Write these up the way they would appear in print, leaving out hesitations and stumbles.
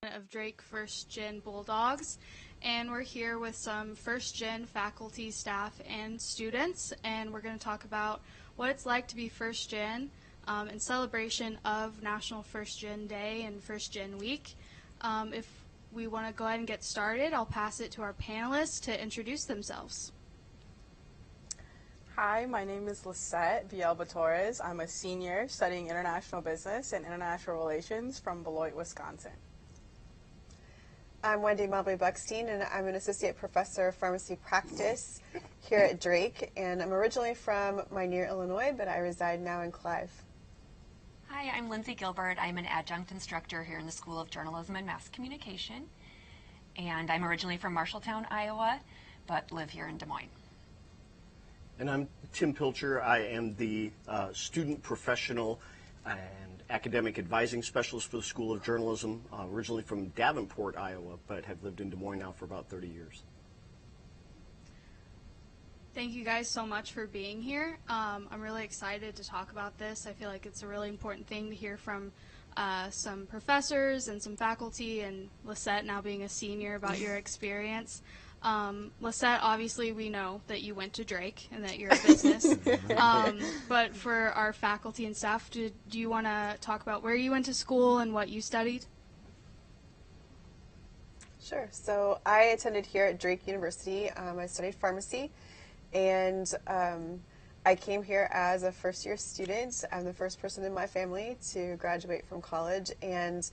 of Drake First Gen Bulldogs, and we're here with some First Gen faculty, staff, and students, and we're going to talk about what it's like to be First Gen in celebration of National First Gen Day and First Gen Week. If we want to go ahead and get started, I'll pass it to our panelists to introduce themselves. Hi, my name is Lisette Villalba Torres. I'm a senior studying international business and international relations from Beloit, Wisconsin. I'm Wendy Mobley Buckstein, and I'm an associate professor of pharmacy practice here at Drake. And I'm originally from Minear, Illinois, but I reside now in Clive. Hi, I'm Lindsay Gilbert. I'm an adjunct instructor here in the School of Journalism and Mass Communication. And I'm originally from Marshalltown, Iowa, but live here in Des Moines. And I'm Tim Pilcher. I am the student professional and academic advising specialist for the School of Journalism, originally from Davenport, Iowa, but have lived in Des Moines now for about 30 years. Thank you guys so much for being here. I'm really excited to talk about this. I feel like it's a really important thing to hear from some professors and some faculty, and Lisette now being a senior, about your experience. Lisette, obviously we know that you went to Drake and that you're a business, but for our faculty and staff, do you want to talk about where you went to school and what you studied? Sure. So I attended here at Drake University. I studied pharmacy, and I came here as a first-year student. I'm the first person in my family to graduate from college, and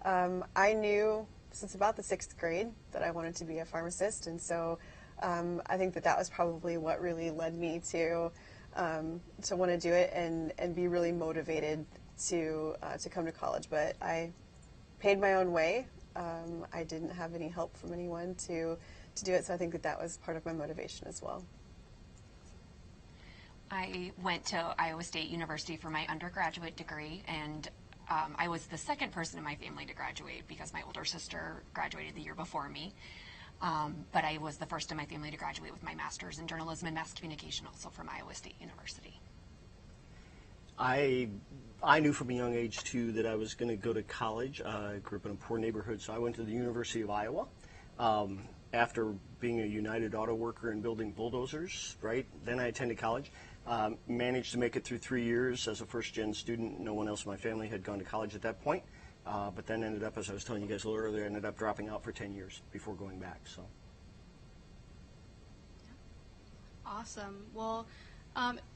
I knew since about the 6th grade that I wanted to be a pharmacist, and so I think that was probably what really led me to want to do it and be really motivated to come to college. But I paid my own way. I didn't have any help from anyone to do it, so I think that was part of my motivation as well. I went to Iowa State University for my undergraduate degree, and I was the second person in my family to graduate because my older sister graduated the year before me. But I was the first in my family to graduate with my master's in journalism and mass communication, also from Iowa State University. I knew from a young age, too, that I was going to go to college. I grew up in a poor neighborhood, so I went to the University of Iowa. After being a United Auto Worker and building bulldozers, right, then I attended college. Managed to make it through 3 years as a first-gen student. No one else in my family had gone to college at that point, but then ended up, as I was telling you guys a little earlier, ended up dropping out for 10 years before going back. So. Awesome. Well,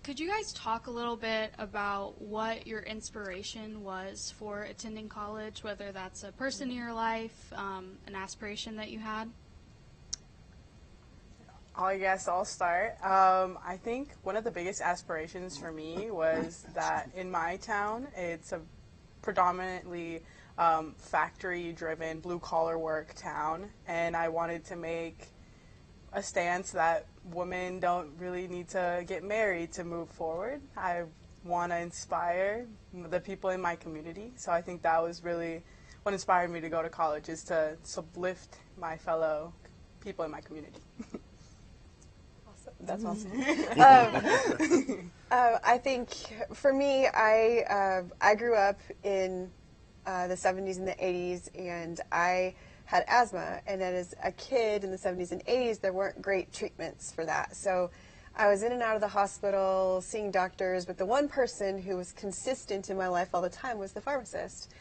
could you guys talk a little bit about what your inspiration was for attending college, whether that's a person in your life, an aspiration that you had? I guess I'll start. I think one of the biggest aspirations for me was that in my town, it's a predominantly factory-driven, blue-collar work town, and I wanted to make a stance that women don't really need to get married to move forward. I want to inspire the people in my community, so I think that was really what inspired me to go to college, is to uplift my fellow people in my community. That's awesome. I think for me, I grew up in the 70s and the 80s, and I had asthma. And as a kid in the 70s and 80s, there weren't great treatments for that. So I was in and out of the hospital, seeing doctors, but the one person who was consistent in my life all the time was the pharmacist.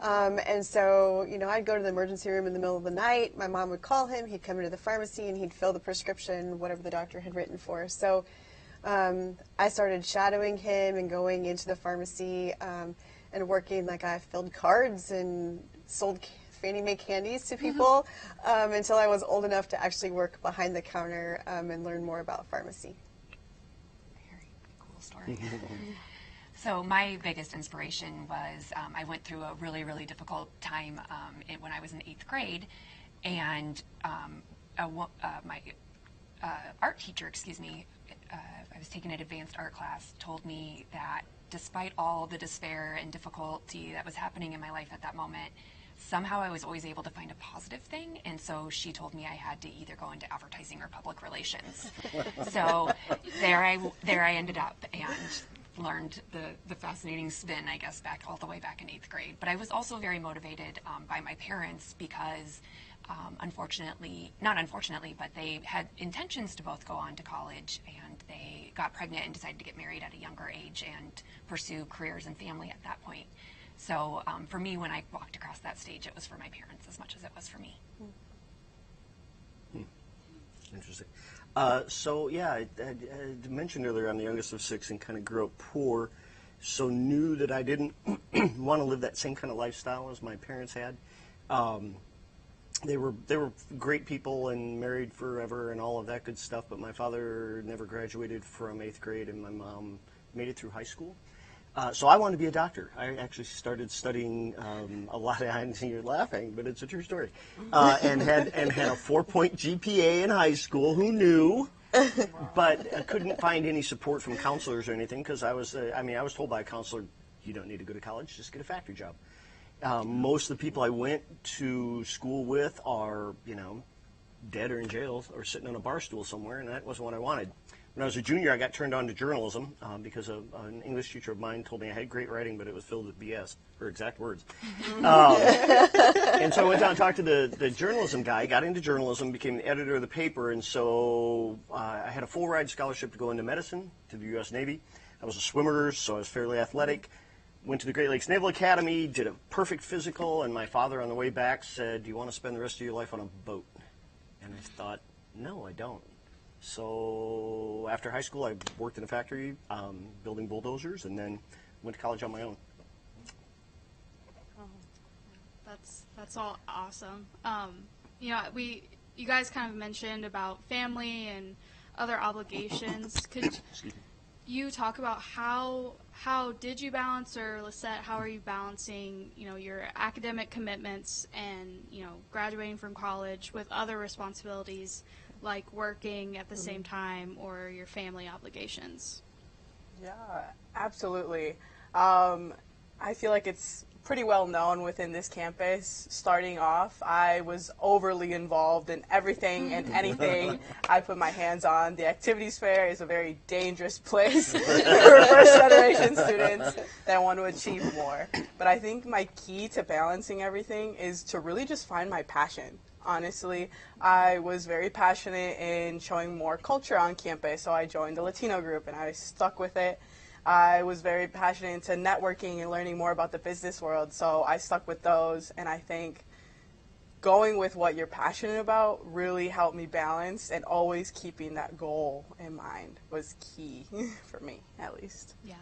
And so, I'd go to the emergency room in the middle of the night. My mom would call him. He'd come into the pharmacy, and he'd fill the prescription, whatever the doctor had written for. So I started shadowing him and going into the pharmacy and working. Like, I filled cards and sold Fannie Mae candies to people until I was old enough to actually work behind the counter and learn more about pharmacy. Very cool story. So my biggest inspiration was I went through a really, really difficult time when I was in 8th grade, and my art teacher, I was taking an advanced art class, told me that despite all the despair and difficulty that was happening in my life at that moment, somehow I was always able to find a positive thing, and so she told me I had to either go into advertising or public relations. So there I ended up, and learned the fascinating spin, I guess, all the way back in 8th grade. But I was also very motivated by my parents because, not unfortunately, but they had intentions to both go on to college, and they got pregnant and decided to get married at a younger age and pursue careers and family at that point. So for me, when I walked across that stage, it was for my parents as much as it was for me. Interesting. So yeah, I mentioned earlier I'm the youngest of 6 and kind of grew up poor, so knew that I didn't want to live that same kind of lifestyle as my parents had. They were great people and married forever and all of that good stuff, but my father never graduated from 8th grade, and my mom made it through high school. So I wanted to be a doctor. I actually started studying a lot. You're laughing, but it's a true story. And had a 4-point GPA in high school. Who knew? But I couldn't find any support from counselors or anything because I was told by a counselor, you don't need to go to college, just get a factory job. Most of the people I went to school with are, dead or in jail or sitting on a bar stool somewhere, and that wasn't what I wanted. When I was a junior, I got turned on to journalism because an English teacher of mine told me I had great writing, but it was filled with BS, her exact words. And so I went down and talked to the journalism guy, got into journalism, became the editor of the paper, and so I had a full ride scholarship to go into medicine, to the U.S. Navy. I was a swimmer, so I was fairly athletic. Went to the Great Lakes Naval Academy, did a perfect physical, and my father on the way back said, do you want to spend the rest of your life on a boat? And I thought, no, I don't. So after high school, I worked in a factory building bulldozers, and then went to college on my own. That's all awesome. You guys kind of mentioned about family and other obligations. Could you talk about how did you balance, or Lisette, how are you balancing, your academic commitments and, graduating from college with other responsibilities like working at the same time or your family obligations? Yeah, absolutely. I feel like it's pretty well known within this campus. Starting off, I was overly involved in everything and anything I put my hands on. The activities fair is a very dangerous place for first generation students that want to achieve more. But I think my key to balancing everything is to really just find my passion. Honestly, I was very passionate in showing more culture on campus, so I joined the Latino group and I stuck with it. I was very passionate into networking and learning more about the business world, so I stuck with those, and I think going with what you're passionate about really helped me balance, and always keeping that goal in mind was key for me, at least. Yeah.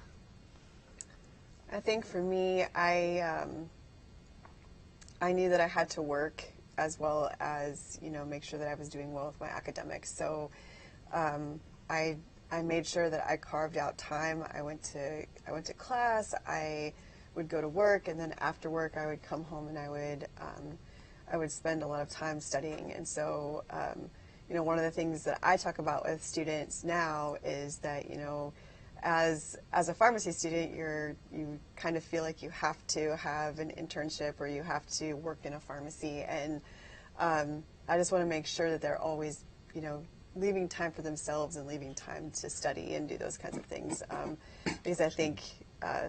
I think for me, I knew that I had to work as well as, make sure that I was doing well with my academics. So I made sure that I carved out time. I went to class, I would go to work, and then after work I would come home and I would spend a lot of time studying. And so, one of the things that I talk about with students now is that, as a pharmacy student, you kind of feel like you have to have an internship or you have to work in a pharmacy, and I just want to make sure that they're always, leaving time for themselves and leaving time to study and do those kinds of things, because I think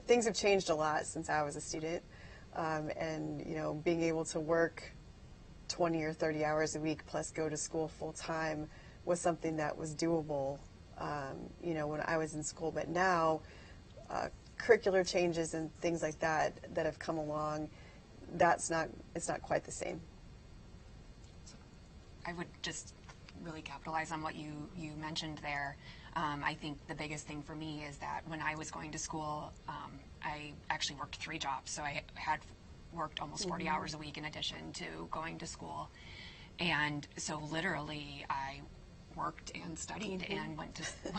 things have changed a lot since I was a student, and being able to work 20 or 30 hours a week plus go to school full time was something that was doable when I was in school. But now, curricular changes and things like that have come along, it's not quite the same. I would just really capitalize on what you mentioned there. I think the biggest thing for me is that when I was going to school, I actually worked 3 jobs. So I had worked almost 40 hours a week in addition to going to school. And so literally I worked and studied and went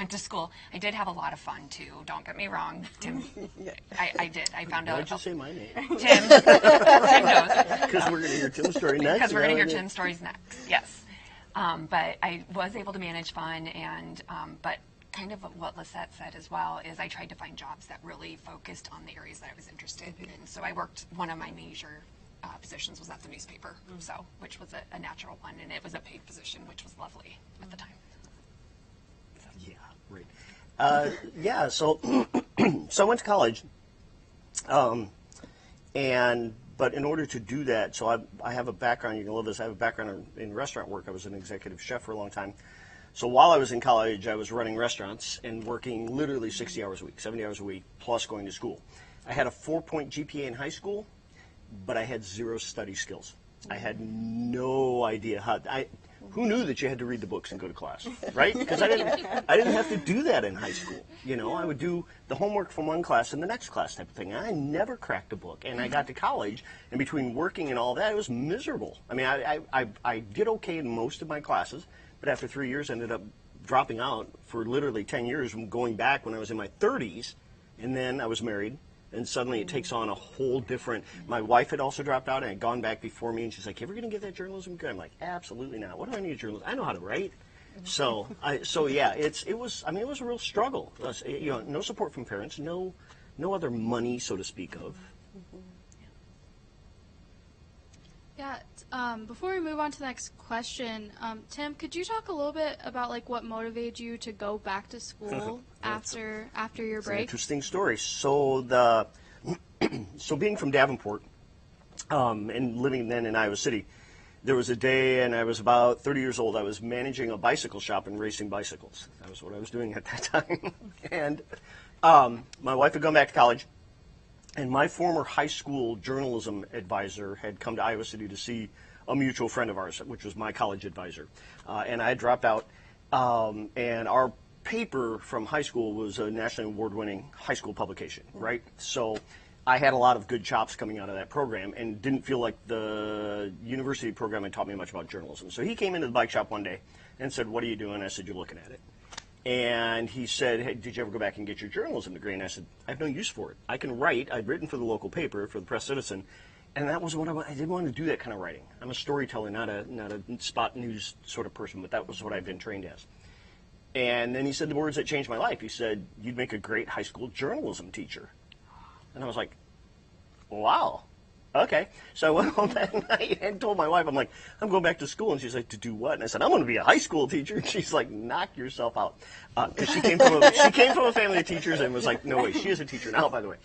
to school. I did have a lot of fun too. Don't get me wrong, Tim. Yeah. I did. I found out. Why'd you say my name? Tim. Tim knows. Because we're going to hear Tim's story next. Because we're going to hear Tim's stories next. Yes. But I was able to manage fun, and but kind of what Lisette said as well is I tried to find jobs that really focused on the areas that I was interested in. So I worked, one of my major positions was at the newspaper, which was a natural one, and it was a paid position, which was lovely at the time. Yeah, right. Yeah, so so I went to college, but in order to do that, so I have a background. You can love this. I have a background in restaurant work. I was an executive chef for a long time. So while I was in college, I was running restaurants and working literally 60 hours a week, 70 hours a week, plus going to school. I had a 4-point GPA in high school, but I had 0 study skills. I had no idea how. Who knew that you had to read the books and go to class, right? Because I didn't have to do that in high school. You know, I would do the homework from one class and the next class type of thing. I never cracked a book, and I got to college, and between working and all that, it was miserable. I mean, I did okay in most of my classes, but after 3 years, I ended up dropping out for literally 10 years, going back when I was in my 30s, and then I was married. And suddenly it takes on a whole different. My wife had also dropped out and had gone back before me, and she's like, "You ever going to get that journalism good?" I'm like, "Absolutely not. What do I need journalism? I know how to write." So yeah, it was a real struggle. You know, no support from parents, no other money, so to speak of. Yeah. Before we move on to the next question, Tim, could you talk a little bit about like what motivated you to go back to school after your It's an break? interesting story. So so being from Davenport and living then in Iowa City, there was a day, and I was about 30 years old. I was managing a bicycle shop and racing bicycles. That was what I was doing at that time. And my wife had gone back to college. And my former high school journalism advisor had come to Iowa City to see a mutual friend of ours, which was my college advisor. And I had dropped out, and our paper from high school was a nationally award-winning high school publication, right? So I had a lot of good chops coming out of that program and didn't feel like the university program had taught me much about journalism. So he came into the bike shop one day and said, "What are you doing?" I said, "You're looking at it." And he said, "Hey, did you ever go back and get your journalism degree?" And I said, "I have no use for it. I can write. I'd written for the local paper, for the Press Citizen, and that was what I didn't want to do that kind of writing. I'm a storyteller, not a spot news sort of person, but that was what I've been trained as." And then he said the words that changed my life. He said, "You'd make a great high school journalism teacher." And I was like, "Wow. Okay." So I went home that night and told my wife, I'm like, "I'm going back to school." And she's like, "To do what?" And I said, "I'm going to be a high school teacher." And she's like, "Knock yourself out." Because she came from a family of teachers and was like, "No way, she is a teacher now, by the way."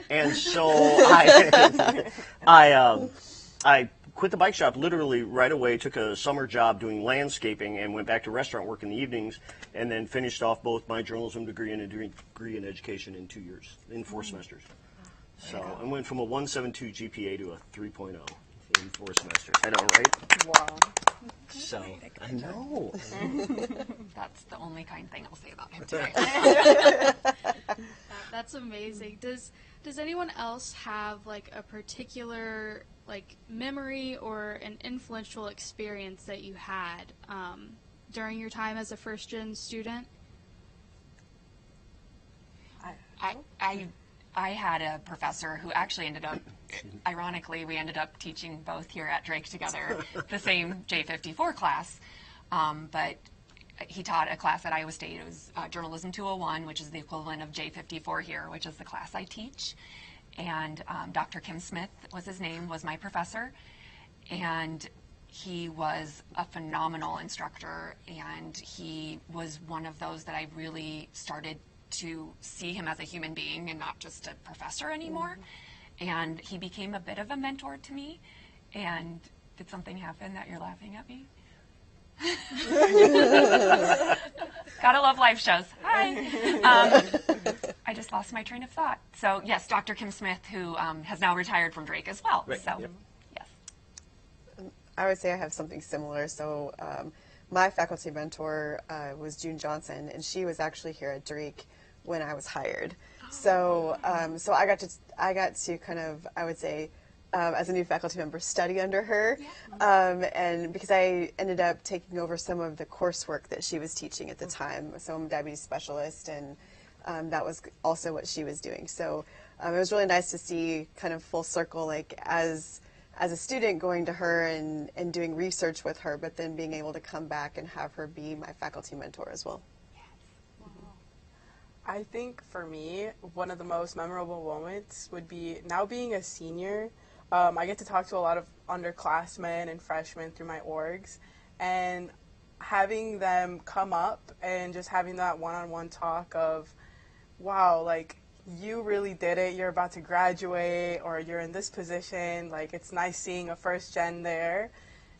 And so I quit the bike shop literally right away, took a summer job doing landscaping, and went back to restaurant work in the evenings, and then finished off both my journalism degree and a degree in education in 2 years, in 4 semesters. So I went from a 1.72 GPA to a 3.0 in 4 semesters. I know, right? Wow. So I know. That's the only kind thing I'll say about him today. That's amazing. Does anyone else have like a particular like memory or an influential experience that you had during your time as a first-gen student? I had a professor who actually ended up, ironically, we ended up teaching both here at Drake together, the same J54 class, but he taught a class at Iowa State. It was Journalism 201, which is the equivalent of J54 here, which is the class I teach. And Dr. Kim Smith was his name, was my professor. And he was a phenomenal instructor, and he was one of those that I really started to see him as a human being and not just a professor anymore. And he became a bit of a mentor to me. And did something happen that you're laughing at me? Gotta love live shows. Hi. I just lost my train of thought. So yes, Dr. Kim Smith, who has now retired from Drake as well. Right. So Yep. yes. I would say I have something similar. So my faculty mentor was June Johnson, and she was actually here at Drake when I was hired. So so I got to kind of, I would say, as a new faculty member, study under her, and because I ended up taking over some of the coursework that she was teaching at the time. So I'm a diabetes specialist, and that was also what she was doing. So it was really nice to see kind of full circle, like as a student going to her and doing research with her, but then being able to come back and have her be my faculty mentor as well. I think for me, one of the most memorable moments would be now being a senior. I get to talk to a lot of underclassmen and freshmen through my orgs, and having them come up and just having that one-on-one talk of, wow, like, you really did it, you're about to graduate, or you're in this position, like, it's nice seeing a first gen there.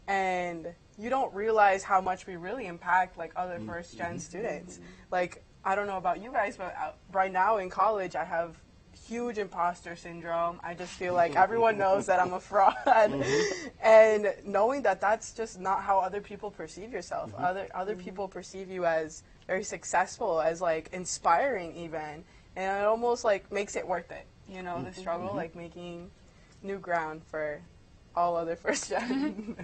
And you don't realize how much we really impact, like, other first gen students. Like, I don't know about you guys, but right now in college, I have huge imposter syndrome. I just feel like everyone knows that I'm a fraud. And knowing that that's just not how other people perceive yourself. Other people perceive you as very successful, as, like, inspiring even. And it almost, like, makes it worth it, you know, the struggle, like, making new ground for all other first gen.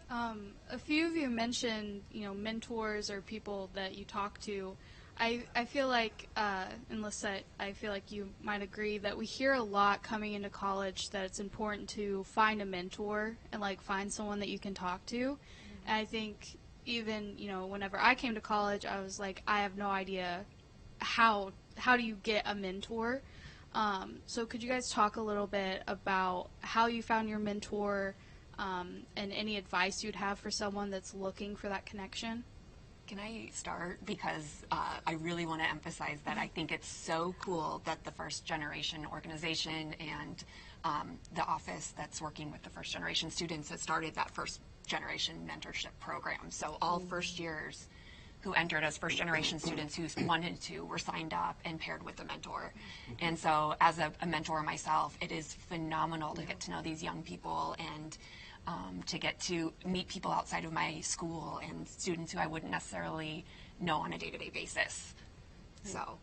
A few of you mentioned, you know, mentors or people that you talk to. I feel like, and Lisette, I feel like you might agree that we hear a lot coming into college that it's important to find a mentor and, like, find someone that you can talk to. And I think even, you know, whenever I came to college, I was like, I have no idea how do you get a mentor. So could you guys talk a little bit about how you found your mentor, and any advice you'd have for someone that's looking for that connection? Can I start? Because I really want to emphasize that I think it's so cool that the First Generation organization and the office that's working with the First Generation students has started that First Generation mentorship program. So all first years who entered as First Generation students who wanted to were signed up and paired with a mentor. And so as a mentor myself, it is phenomenal to get to know these young people and to get to meet people outside of my school and students who I wouldn't necessarily know on a day-to-day basis. So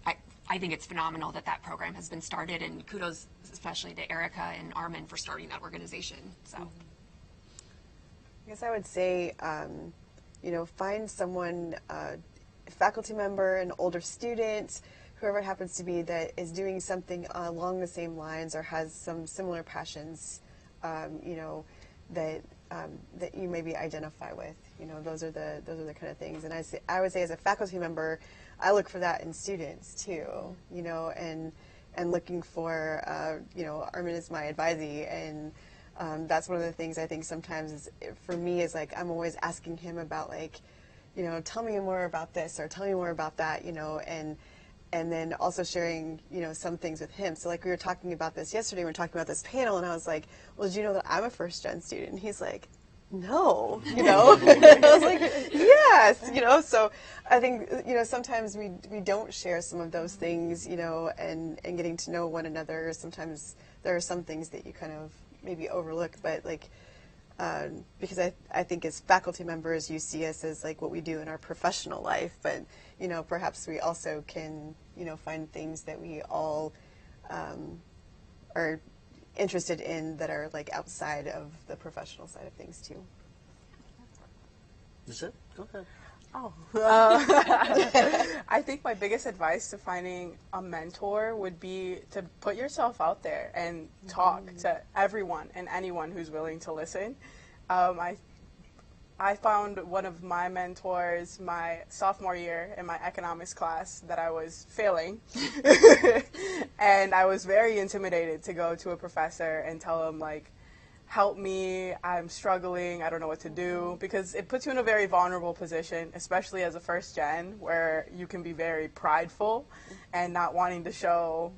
I think it's phenomenal that that program has been started, and kudos especially to Erica and Armin for starting that organization. So I guess I would say, you know, find someone, a faculty member, an older student, whoever it happens to be, that is doing something along the same lines or has some similar passions, you know, that that you maybe identify with. You know, those are the kind of things. And I would say as a faculty member, I look for that in students too. You know, and looking for, you know, Armin is my advisee, and that's one of the things I think sometimes is, for me, is like I'm always asking him about, like, you know, tell me more about this or tell me more about that, you know, and then also sharing, you know, some things with him. So like we were talking about this yesterday, we were talking about this panel, and I was like, well, did you know that I'm a first gen student? And he's like, no, you know. I was like, yes, you know. So I think, you know, sometimes we don't share some of those things, you know, and getting to know one another. Sometimes there are some things that you kind of maybe overlook, but like, because I think as faculty members, you see us as like what we do in our professional life, but, you know, perhaps we also can, you know, find things that we all are interested in that are like outside of the professional side of things too. Is it? Go ahead. Oh, I think my biggest advice to finding a mentor would be to put yourself out there and talk to everyone and anyone who's willing to listen. I found one of my mentors my sophomore year in my economics class that I was failing. And I was very intimidated to go to a professor and tell him, like, help me, I'm struggling, I don't know what to do, because it puts you in a very vulnerable position, especially as a first gen, where you can be very prideful and not wanting to show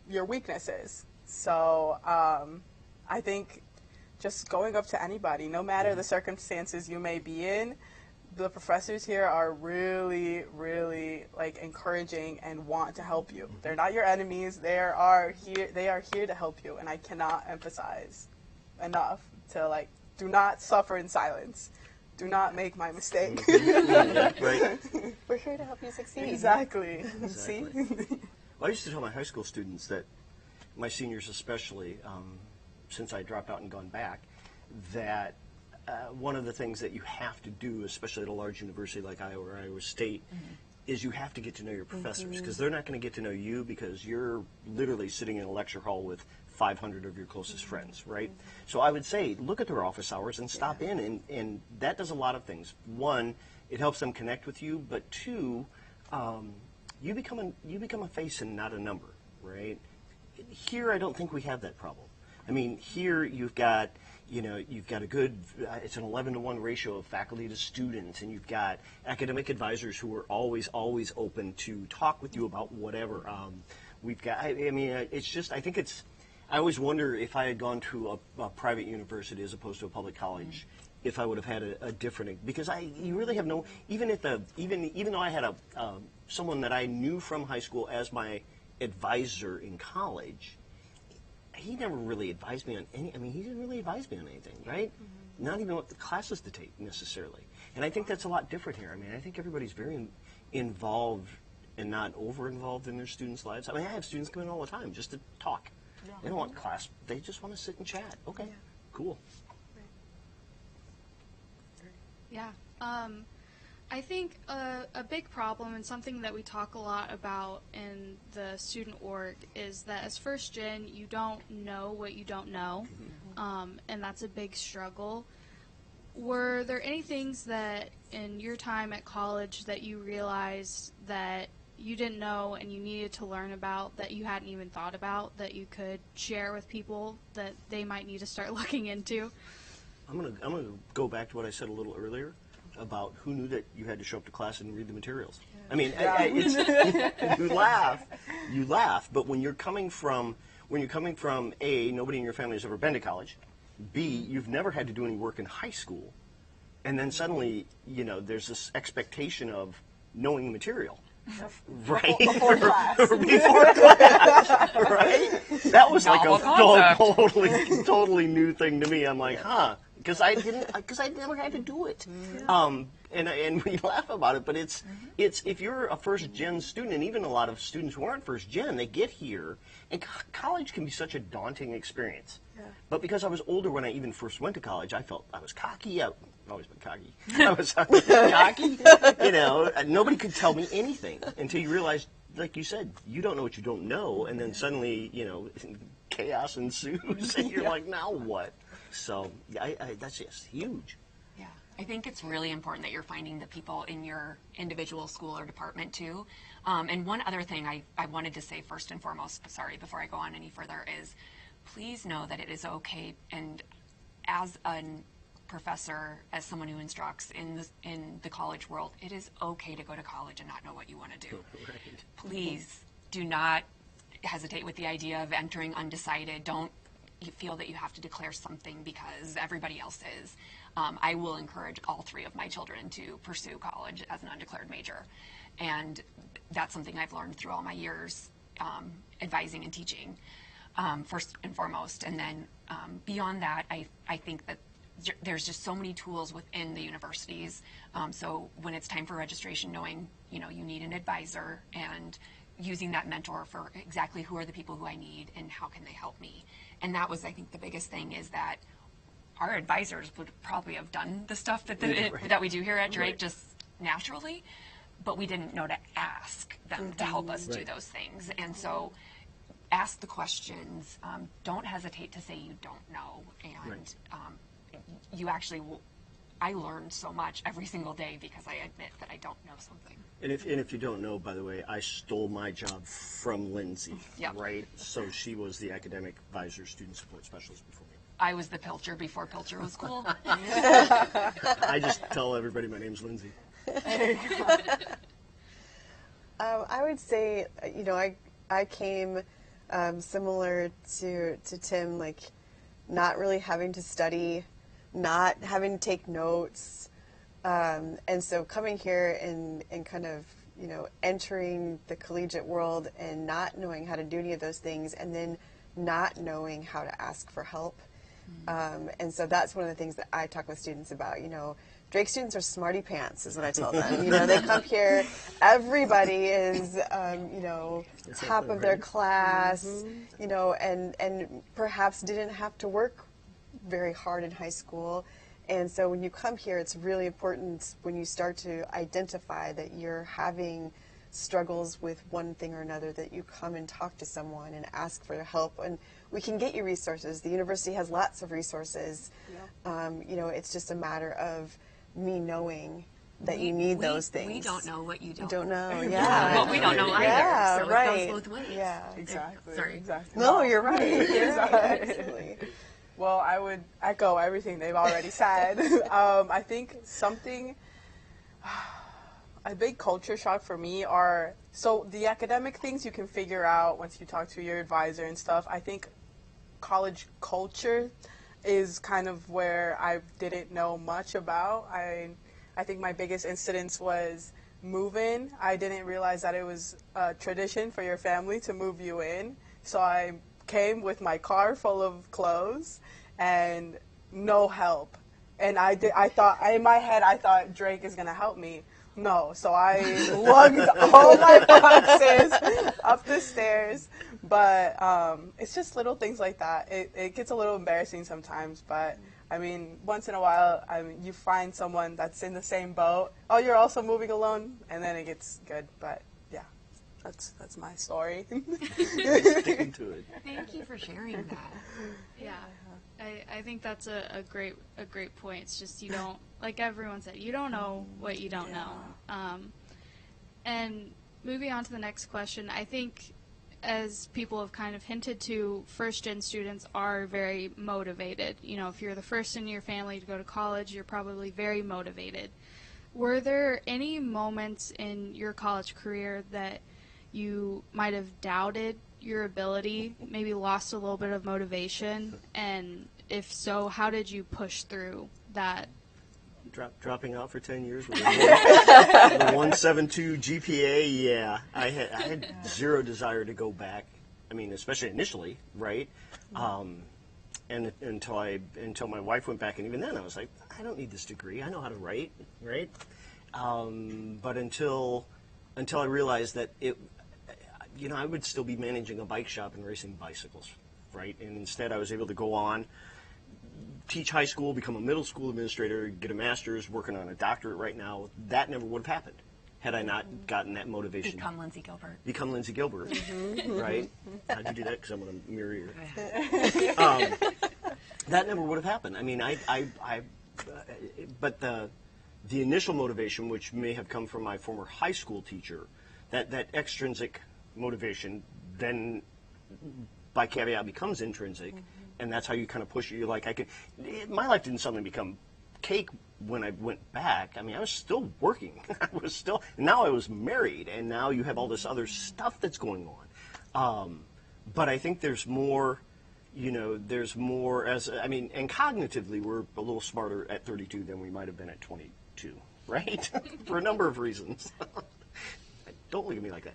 your weaknesses. So I think just going up to anybody, no matter the circumstances you may be in, the professors here are really, really, like, encouraging and want to help you. They're not your enemies, they are here to help you, and I cannot emphasize enough to, like, do not suffer in silence. Do not make my mistake. Right. We're here to help you succeed. Exactly. See? Well, I used to tell my high school students that, my seniors especially, since I dropped out and gone back, that one of the things that you have to do, especially at a large university like Iowa or Iowa State, is you have to get to know your professors, because they're not going to get to know you because you're literally sitting in a lecture hall with 500 of your closest friends, right? So I would say, look at their office hours and stop in, and that does a lot of things. One, it helps them connect with you, but two, you become a face and not a number, right? Here, I don't think we have that problem. I mean, here you've got, you've got a good, it's an 11-to-1 ratio of faculty to students, and you've got academic advisors who are always open to talk with you about whatever. We've got, I mean, it's just, I think it's, I always wonder if I had gone to a private university as opposed to a public college, if I would have had a different, because you really have no, even though I had someone that I knew from high school as my advisor in college, he never really advised me on any, I mean, he didn't really advise me on anything, right? Not even what the classes to take necessarily. And I think that's a lot different here. I mean, I think everybody's very involved and not over-involved in their students' lives. I mean, I have students come in all the time just to talk. Yeah. They don't want class. They just want to sit and chat. Okay, cool. Yeah. I think a big problem and something that we talk a lot about in the student org is that as first gen, you don't know what you don't know, and that's a big struggle. Were there any things that in your time at college that you realized that you didn't know and you needed to learn about that you hadn't even thought about that you could share with people that they might need to start looking into? I'm gonna go back to what I said a little earlier about who knew that you had to show up to class and read the materials. I mean, you laugh, but when you're coming from A, nobody in your family has ever been to college, B, you've never had to do any work in high school, and then suddenly, there's this expectation of knowing the material. Right? Before class. Before class, right? That was like a totally new thing to me. I'm like, because I never had to do it. And we laugh about it, but it's if you're a first gen student, and even a lot of students who aren't first gen, they get here, and college can be such a daunting experience. Yeah. But because I was older when I even first went to college, I felt I was cocky. I've always been cocky. I was cocky. Nobody could tell me anything until you realize, like you said, you don't know what you don't know, and then suddenly, chaos ensues, and you're like, now what? So that's just huge. Yeah, I think it's really important that you're finding the people in your individual school or department too. And one other thing I wanted to say first and foremost, sorry, before I go on any further, is please know that it is okay, and as a professor, as someone who instructs in the college world, it is okay to go to college and not know what you want to do. Right. Please do not hesitate with the idea of entering undecided. Don't you feel that you have to declare something because everybody else is. I will encourage all three of my children to pursue college as an undeclared major. And that's something I've learned through all my years advising and teaching, first and foremost. And then beyond that, I think that there's just so many tools within the universities. So when it's time for registration, knowing, you need an advisor and using that mentor for exactly who are the people who I need and how can they help me. And that was, I think, the biggest thing is that our advisors would probably have done the stuff that we do here at Drake just naturally, but we didn't know to ask them to help us do those things. And so ask the questions. Don't hesitate to say you don't know. And you actually will. I learned so much every single day because I admit that I don't know something. And if you don't know, by the way, I stole my job from Lindsay, right? So she was the academic advisor, student support specialist before me. I was the Pilcher before Pilcher was cool. I just tell everybody my name's Lindsay. I would say, I came similar to Tim, like not really having to study, not having to take notes. And so coming here and kind of, entering the collegiate world and not knowing how to do any of those things, and then not knowing how to ask for help. And so that's one of the things that I talk with students about. Drake students are smarty pants, is what I tell them. They come here, everybody is, top of their class, and perhaps didn't have to work very hard in high school. And so when you come here, it's really important when you start to identify that you're having struggles with one thing or another, that you come and talk to someone and ask for help. And we can get you resources. The university has lots of resources. Yeah. It's just a matter of me knowing that you need those things. We don't know what you don't. Don't know, yeah. Well, we don't know either. Yeah, so right. it goes both ways. Yeah. Exactly. Sorry. Exactly. No, you're right. Exactly. Well, I would echo everything they've already said. I think a big culture shock for me are, so the academic things you can figure out once you talk to your advisor and stuff. I think college culture is kind of where I didn't know much about. I think my biggest incidence was move-in. I didn't realize that it was a tradition for your family to move you in. So I came with my car full of clothes and no help. And in my head, I thought Drake is going to help me. No, so I lugged all my boxes up the stairs. But it's just little things like that. It gets a little embarrassing sometimes, but I mean, once in a while, you find someone that's in the same boat. Oh, you're also moving alone, and then it gets good. But yeah, that's my story. Sticking to it. Thank you for sharing that. Yeah, I think that's a great point. It's just you don't, like everyone said, you don't know what you don't know. And moving on to the next question, I think as people have kind of hinted to, first-gen students are very motivated. You know, if you're the first in your family to go to college, you're probably very motivated. Were there any moments in your college career that you might have doubted your ability, maybe lost a little bit of motivation? And if so, how did you push through that? Dropping out for 10 years with a 1.72 GPA, yeah. I had zero desire to go back. I mean, especially initially, right? And until my wife went back, and even then I was like, I don't need this degree. I know how to write, right? But until I realized that I would still be managing a bike shop and racing bicycles, right? And instead I was able to go on, teach high school, become a middle school administrator, get a master's, working on a doctorate right now. That never would have happened had I not gotten that motivation. Become Lindsay Gilbert. Become Lindsay Gilbert, right? How'd you do that? Because I'm going to mirror you. That never would have happened. I mean, but the initial motivation, which may have come from my former high school teacher, that extrinsic motivation then by caveat becomes intrinsic. And that's how you kind of push it. You're like, my life didn't suddenly become cake when I went back. I mean, I was still working. Now I was married, and now you have all this other stuff that's going on. But I think there's more, and cognitively we're a little smarter at 32 than we might have been at 22, right? For a number of reasons. Don't look at me like that.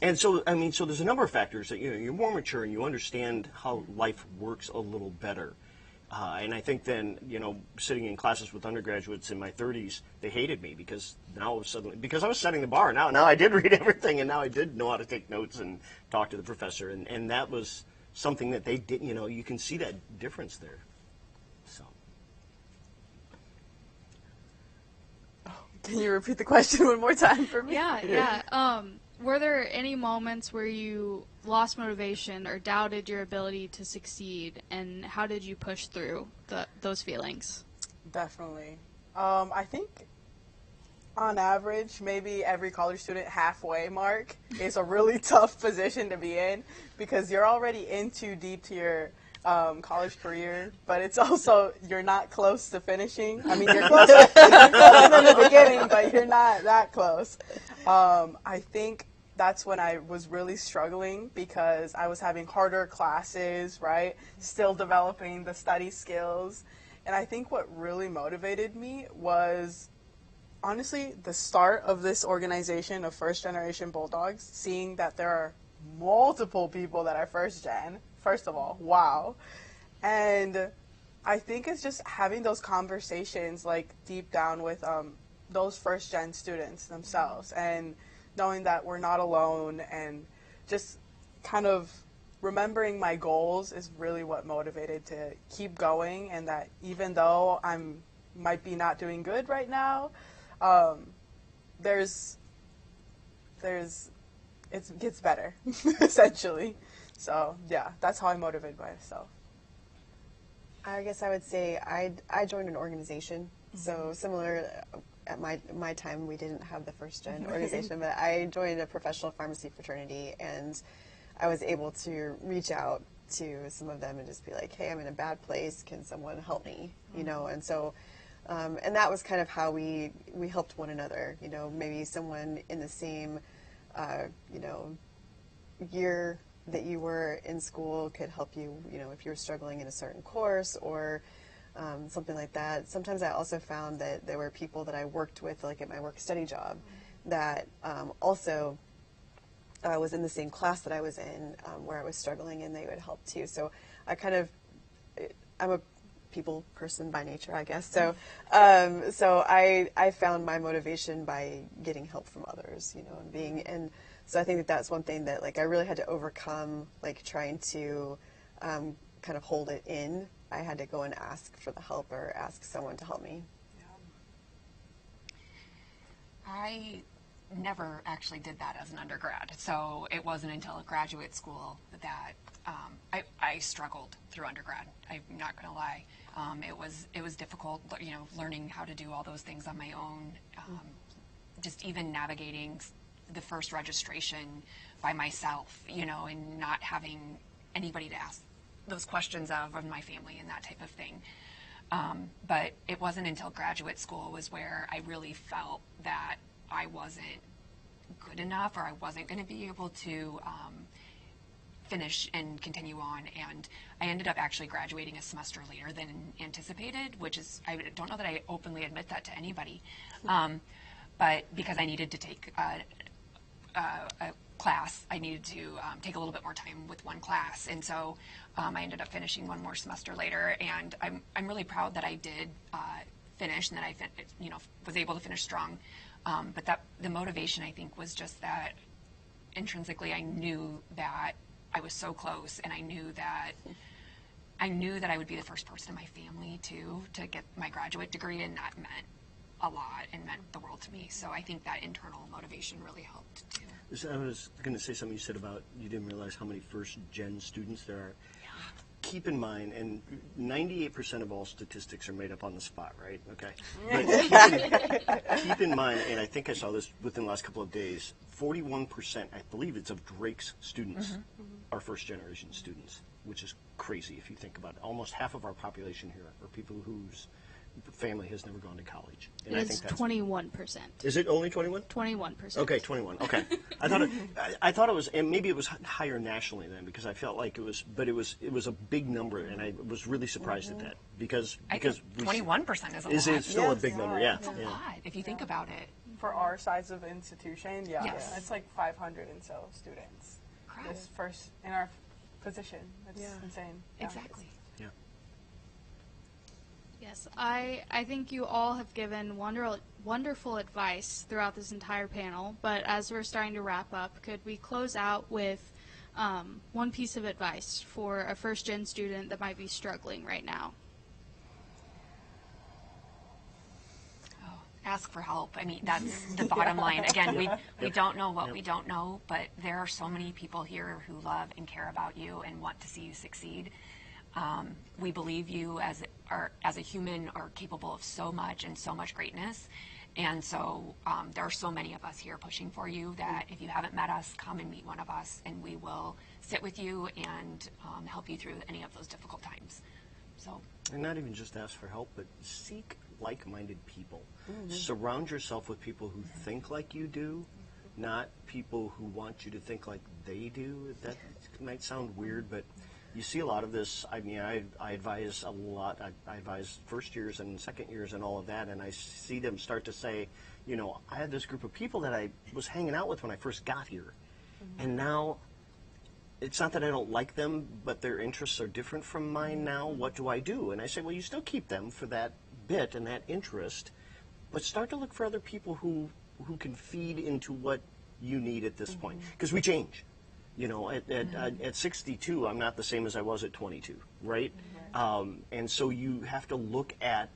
And so there's a number of factors that, you're more mature and you understand how life works a little better. And I think then, sitting in classes with undergraduates in my 30s, they hated me because I was setting the bar. Now I did read everything, and now I did know how to take notes and talk to the professor. And that was something that they didn't, you can see that difference there. So. Can you repeat the question one more time for me? Yeah. Were there any moments where you lost motivation or doubted your ability to succeed, and how did you push through those feelings? Definitely. I think on average, maybe every college student halfway mark is a really tough position to be in because you're already in too deep to your college career, but it's also, you're not close to finishing. I mean, you're closer than the beginning, but you're not that close. I think that's when I was really struggling because I was having harder classes, right? Still developing the study skills. And I think what really motivated me was, honestly, the start of this organization of First Generation Bulldogs, seeing that there are multiple people that are first gen. First of all, wow. And I think it's just having those conversations like deep down with those first gen students themselves and knowing that we're not alone and just kind of remembering my goals is really what motivated to keep going, and that even though might be not doing good right now, it gets better essentially. So, yeah, that's how I motivate myself. I guess I would say I joined an organization. So similar, at my time, we didn't have the First Gen organization, but I joined a professional pharmacy fraternity, and I was able to reach out to some of them and just be like, hey, I'm in a bad place. Can someone help me? You know, and so, and that was kind of how we helped one another. You know, maybe someone in the same, you know, year that you were in school could help you, you know, if you were struggling in a certain course or something like that. Sometimes I also found that there were people that I worked with, like at my work-study job, that also was in the same class that I was in, where I was struggling, and they would help too. So I'm a people person by nature, I guess. So, so I found my motivation by getting help from others, you know, and so I think that that's one thing that, like, I really had to overcome, like, trying to kind of hold it in. I had to go and ask for the help or ask someone to help me. I never actually did that as an undergrad, so it wasn't until graduate school that I struggled through undergrad. I'm not going to lie. It was difficult, you know, learning how to do all those things on my own, just even navigating the first registration by myself, you know, and not having anybody to ask those questions of my family and that type of thing. But it wasn't until graduate school was where I really felt that I wasn't good enough, or I wasn't going to be able to finish and continue on. And I ended up actually graduating a semester later than anticipated, which is, I don't know that I openly admit that to anybody, but because I needed to take a class, I needed to take a little bit more time with one class, and so I ended up finishing one more semester later. And I'm really proud that I did finish, and that I was able to finish strong. But that the motivation, I think, was just that intrinsically I knew that I was so close, and I knew that I would be the first person in my family to get my graduate degree, and that meant a lot and meant the world to me. So I think that internal motivation really helped too. I was going to say something you said about you didn't realize how many first-gen students there are. Yeah. Keep in mind, and 98% of all statistics are made up on the spot, right? Okay. But keep in mind, and I think I saw this within the last couple of days, 41%, I believe it's of Drake's students, are first-generation students, which is crazy if you think about it. Almost half of our population here are people whose family has never gone to college. And I think It's 21%. Is it only 21? 21%. Okay, 21. Okay, I thought it was, and maybe it was higher nationally then, because I felt like it was, but it was a big number, and I was really surprised at that because 21% is a lot. Is it still a big Yeah. number? Yeah. It's a Yeah. lot if you think about it. For our size of institution, Yes. it's like 500 and so students. Crap. This first in our position. That's Yeah. insane. Yeah. Exactly. Yeah. Yes, I think you all have given wonderful advice throughout this entire panel, but as we're starting to wrap up, could we close out with one piece of advice for a first-gen student that might be struggling right now? Oh, ask for help. I mean, that's the bottom line. Again, we don't know what we don't know, but there are so many people here who love and care about you and want to see you succeed. We believe you as a human are capable of so much and so much greatness. And so there are so many of us here pushing for you that if you haven't met us, come and meet one of us, and we will sit with you and help you through any of those difficult times. So, And not even just ask for help, but seek like-minded people. Surround yourself with people who think like you do, not people who want you to think like they do. That might sound weird, but you see a lot of this. I mean, I advise a lot. I advise first years and second years and all of that, and I see them start to say, you know, I had this group of people that I was hanging out with when I first got here, and now it's not that I don't like them, but their interests are different from mine now. What do I do? And I say, well, you still keep them for that bit and that interest, but start to look for other people who can feed into what you need at this point, because we change. You know, at 62, I'm not the same as I was at 22, right? And so you have to look at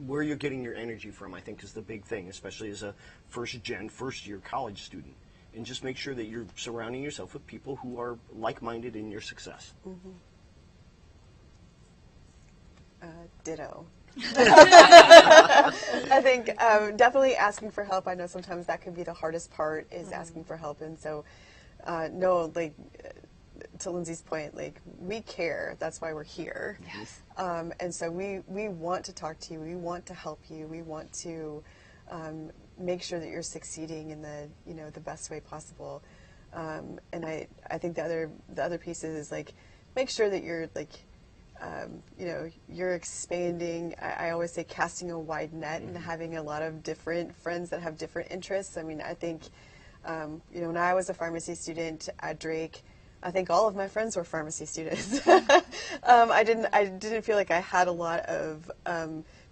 where you're getting your energy from, I think, is the big thing, especially as a first-year college student. And just make sure that you're surrounding yourself with people who are like-minded in your success. Ditto. I think definitely asking for help. I know sometimes that can be the hardest part is asking for help, and so no, like to Lindsay's point, like we care. That's why we're here. Yes. And so we want to talk to you. We want to help you. We want to make sure that you're succeeding in the best way possible. And I think the other piece is like make sure that you're like you're expanding. I always say casting a wide net and having a lot of different friends that have different interests. I mean, I think when I was a pharmacy student at Drake, I think all of my friends were pharmacy students. I didn't feel like I had a lot of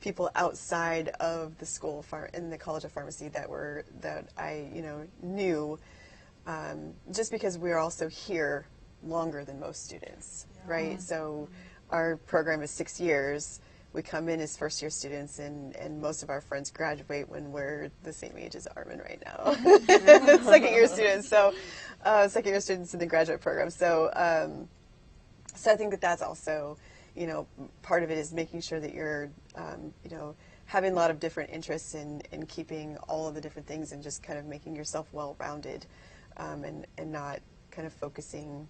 people outside of the school in the College of Pharmacy that I knew, just because we're also here longer than most students, right? So our program is 6 years. We come in as first-year students, and most of our friends graduate when we're the same age as Armin right now. Second-year students, second-year students in the graduate program. So I think that's also, part of it is making sure that you're, having a lot of different interests in keeping all of the different things and just kind of making yourself well-rounded, and not kind of focusing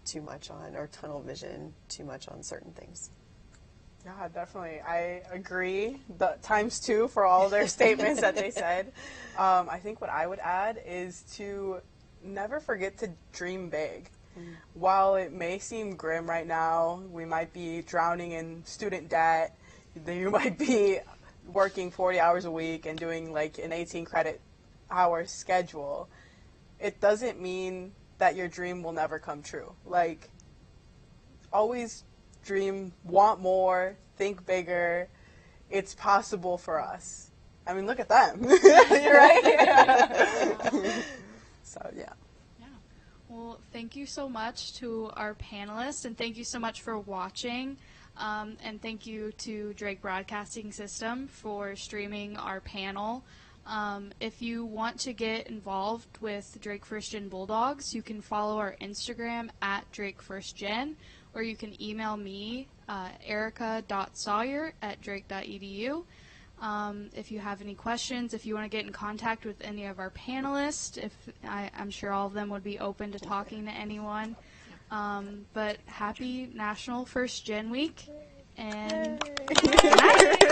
too much on, or tunnel vision too much on certain things. Yeah, definitely. I agree. The times two for all their statements that they said. I think what I would add is to never forget to dream big. While it may seem grim right now, we might be drowning in student debt. You might be working 40 hours a week and doing like an 18 credit hour schedule. It doesn't mean that your dream will never come true. Like, always dream, want more, think bigger. It's possible for us. I mean, look at them. You're right. So, yeah. Well, thank you so much to our panelists, and thank you so much for watching. And thank you to Drake Broadcasting System for streaming our panel. If you want to get involved with Drake First Gen Bulldogs, you can follow our Instagram at Drake First Gen, or you can email me, erica.sawyer@drake.edu. If you have any questions, if you want to get in contact with any of our panelists, I'm sure all of them would be open to talking to anyone. But happy National First Gen Week, and good night.